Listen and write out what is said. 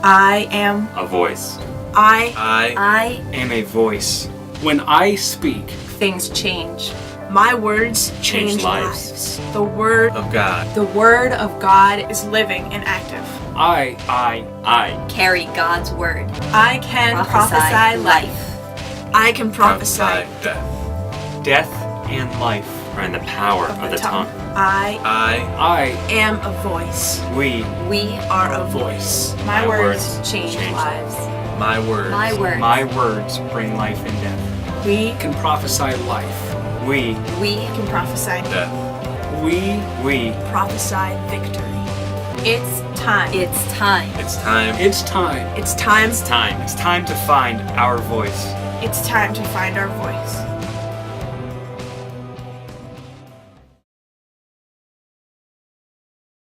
I am. A voice. I am a voice. When I speak, things change. My words change lives. The word of God is living and active. I carry God's word. I can prophesy life. I can prophesy death and life are in the power of the tongue. I am a voice. We are a voice. My words change lives. My words bring life and death. We can prophesy life. We can prophesy death. We prophesy victory. It's time. It's time. It's time. It's time. It's time to find our voice. It's time to find our voice.